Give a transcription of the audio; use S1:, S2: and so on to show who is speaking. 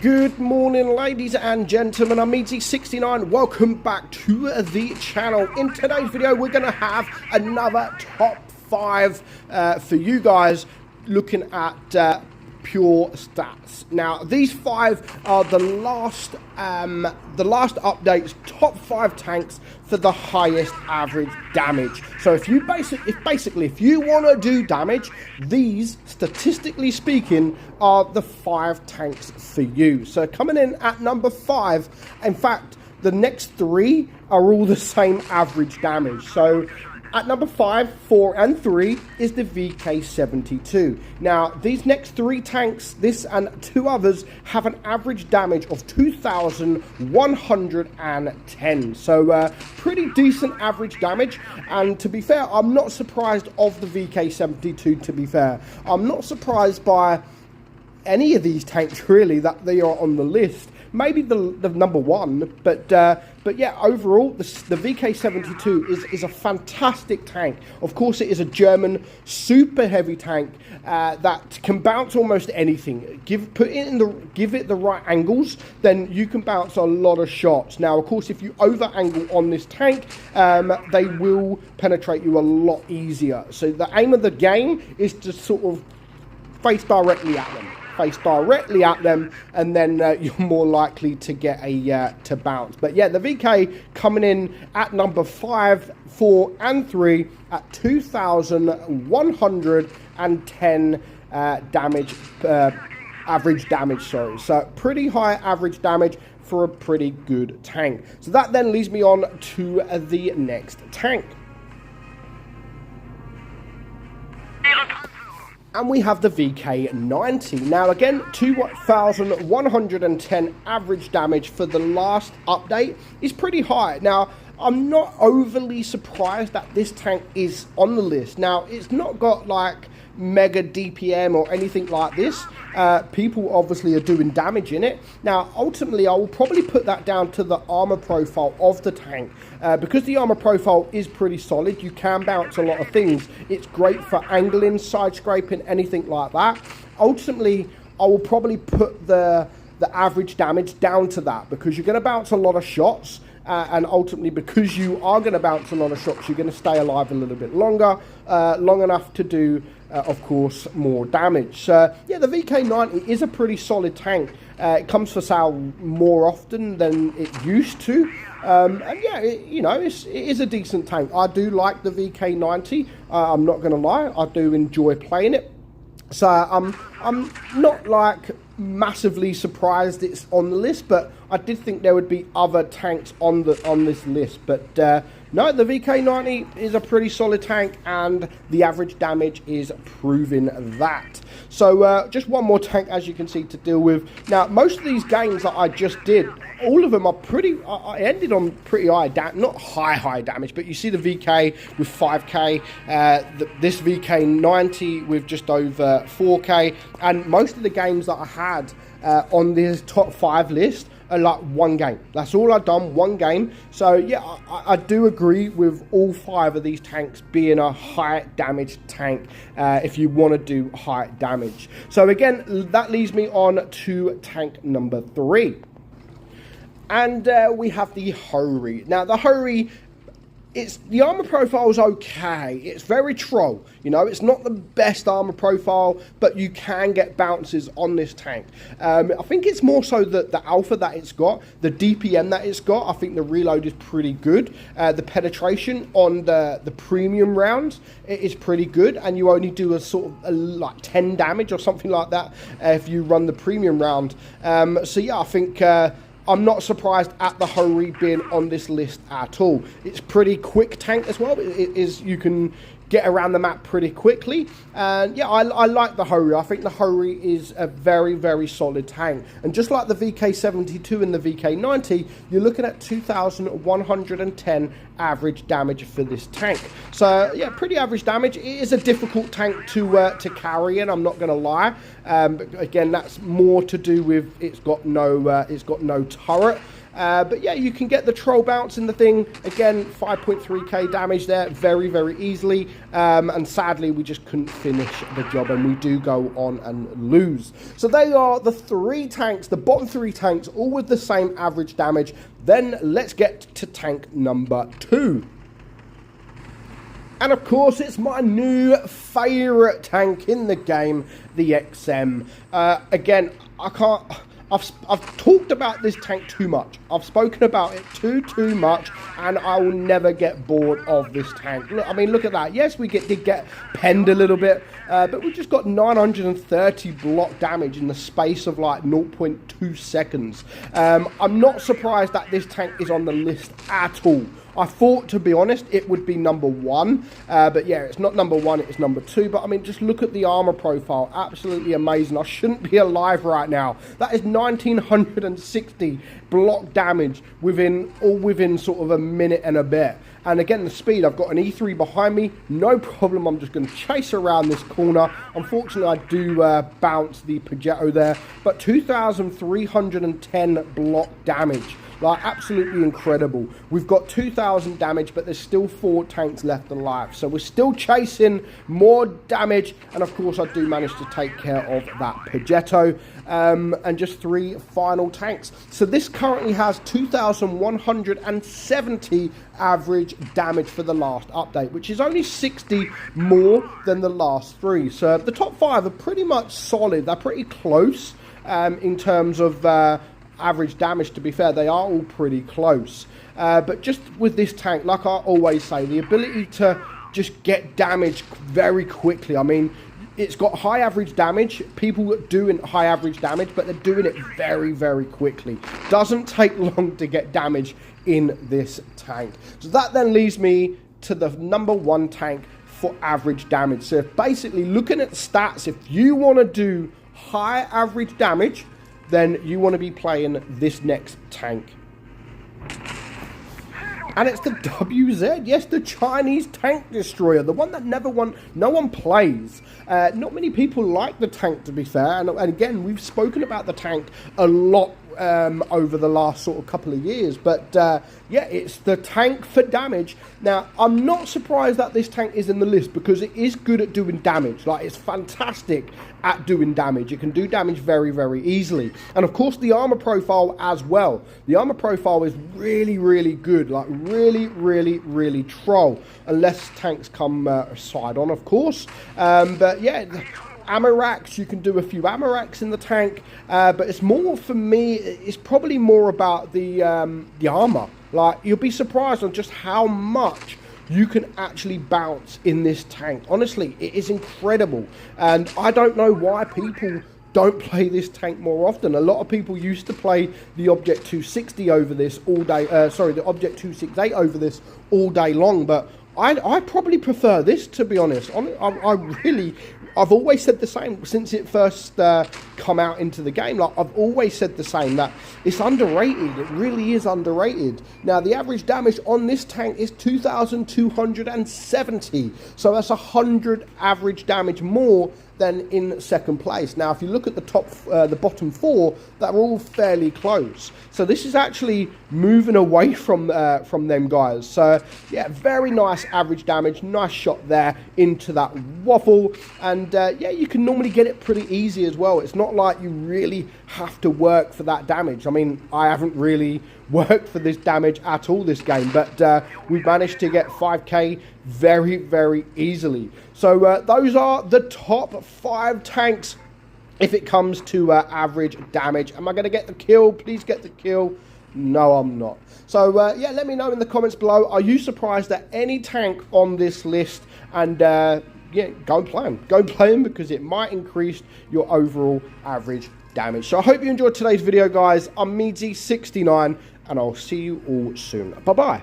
S1: Good morning, ladies and gentlemen. I'm meadsy69. Welcome back to the channel. In today's video, we're going to have another top 5 for you guys, looking at pure stats. Now, these 5 are the last update's top 5 tanks for the highest average damage. So if you if you want to do damage, these, statistically speaking, are the 5 tanks for you. So coming in at number 5, in fact, the next 3 are all the same average damage. So at number 5, 4, and 3 is the VK72. Now, these next 3 tanks, this and 2 others, have an average damage of 2,110. So, pretty decent average damage. And to be fair, I'm not surprised of the VK72, to be fair. I'm not surprised by any of these tanks, really, that they are on the list. Maybe the number 1, but yeah, overall, the VK72 is a fantastic tank. Of course, it is a German super heavy tank that can bounce almost anything. Give it the right angles, then you can bounce a lot of shots. Now, of course, if you over angle on this tank, they will penetrate you a lot easier. So the aim of the game is to sort of face directly at them. And then you're more likely to get a to bounce. But yeah, the VK coming in at number 5, 4, and 3 at 2,110 damage, average damage. Sorry, so pretty high average damage for a pretty good tank. So that then leads me on to the next tank. And we have the VK90. Now again, 2,110 average damage for the last update is pretty high. Now, I'm not overly surprised that this tank is on the list. Now, it's not got like mega DPM or anything like this. People obviously are doing damage in it. Now, ultimately, I will probably put that down to the armor profile of the tank. Because the armor profile is pretty solid, you can bounce a lot of things. It's great for angling, side scraping, anything like that. Ultimately, I will probably put the average damage down to that, because you're going to bounce a lot of shots. And ultimately, because you are going to bounce a lot of shots, you're going to stay alive a little bit longer, long enough to do, of course, more damage. Yeah, the VK90 is a pretty solid tank. It comes for sale more often than it used to. And yeah, it is a decent tank. I do like the VK90. I'm not going to lie. I do enjoy playing it. So I'm not like massively surprised it's on the list, but I did think there would be other tanks on this list. But no, the VK90 is a pretty solid tank, and the average damage is proving that. So just one more tank, as you can see, to deal with. Now, most of these games that I just did, all of them are pretty, I ended on pretty high, not high damage, but you see the VK with 5k, this VK90 with just over 4k, and most of the games that I had on this top 5 list are like one game. That's all I've done, one game. So yeah, I do agree with all 5 of these tanks being a high damage tank if you want to do high damage. So again, that leads me on to tank number 3. And we have the Hori. Now, the Hori, the armor profile is okay. It's very troll. It's not the best armor profile, but you can get bounces on this tank. I think it's more so the alpha that it's got, the DPM that it's got. I think the reload is pretty good. The penetration on the premium rounds is pretty good, and you only do a sort of like 10 damage or something like that if you run the premium round. So yeah, I think I'm not surprised at the Hori being on this list at all. It's pretty quick tank as well. You can get around the map pretty quickly. And yeah, I like the Hori. I think the Hori is a very, very solid tank. And just like the VK72 and the VK90, you're looking at 2,110 average damage for this tank. So yeah, pretty average damage. It is a difficult tank to carry in, I'm not going to lie. But again, that's more to do with it's got no turret. But yeah, you can get the troll bounce in the thing. Again, 5.3k damage there very, very easily. And sadly, we just couldn't finish the job, and we do go on and lose. So they are the 3 tanks, the bottom 3 tanks, all with the same average damage. Then let's get to tank number 2. And of course, it's my new favourite tank in the game, the XM. Again, I've talked about this tank too much. I've spoken about it too much, and I will never get bored of this tank. Look, I mean, look at that. Yes, we did get penned a little bit, but we just got 930 block damage in the space of like 0.2 seconds. I'm not surprised that this tank is on the list at all. I thought, to be honest, it would be number 1, but yeah, it's not number 1, it's number 2. But I mean, just look at the armor profile, absolutely amazing. I shouldn't be alive right now. That is 1960 block damage within sort of a minute and a bit. And again, the speed, I've got an E3 behind me, no problem. I'm just going to chase around this corner. Unfortunately, I do bounce the Peugeot there, but 2,310 block damage. Like, absolutely incredible. We've got 2,000 damage, but there's still 4 tanks left alive. So we're still chasing more damage. And of course, I do manage to take care of that Peugeot. And just 3 final tanks. So this currently has 2,170 average damage for the last update, which is only 60 more than the last 3. So the top 5 are pretty much solid. They're pretty close in terms of average damage. To be fair, they are all pretty close, but just with this tank, like I always say, the ability to just get damage very quickly. I mean, it's got high average damage. People doing high average damage, but they're doing it very, very quickly. Doesn't take long to get damage in this tank. So that then leads me to the number 1 tank for average damage. So if basically looking at the stats, if you want to do high average damage, then you want to be playing this next tank. And it's the WZ, yes, the Chinese tank destroyer, the one that no one plays. Not many people like the tank, to be fair, and again, we've spoken about the tank a lot over the last sort of couple of years, but yeah, it's the tank for damage. Now, I'm not surprised that this tank is in the list, because it is good at doing damage. Like, it's fantastic at doing damage. It can do damage very, very easily. And of course, the armor profile as well. The armor profile is really, really good. Like, really, really, really troll, unless tanks come side on, of course. But yeah, ammo racks, you can do a few ammo racks in the tank, but it's more, for me, it's probably more about the armor. Like, you'll be surprised on just how much you can actually bounce in this tank. Honestly, it is incredible, and I don't know why people don't play this tank more often. A lot of people used to play the Object 260 over this all day, the Object 268 over this all day long, but I probably prefer this, to be honest. I've always said the same since it first come out into the game. Like, I've always said the same, that it's underrated. It really is underrated. Now, the average damage on this tank is 2,270. So that's 100 average damage more than in second place. Now, if you look at the bottom 4, they're all fairly close. So this is actually moving away from them guys. So yeah, very nice average damage. Nice shot there into that waffle. And yeah, you can normally get it pretty easy as well. It's not like you really have to work for that damage. I mean, I haven't really worked for this damage at all this game, but we've managed to get 5k very, very easily. So those are the top 5 tanks if it comes to average damage. Am I going to get the kill? Please get the kill. No, I'm not. So yeah, let me know in the comments below. Are you surprised at any tank on this list? And yeah, go play them. Go play them, because it might increase your overall average damage. So I hope you enjoyed today's video, guys. I'm meadsy69, and I'll see you all soon. Bye-bye.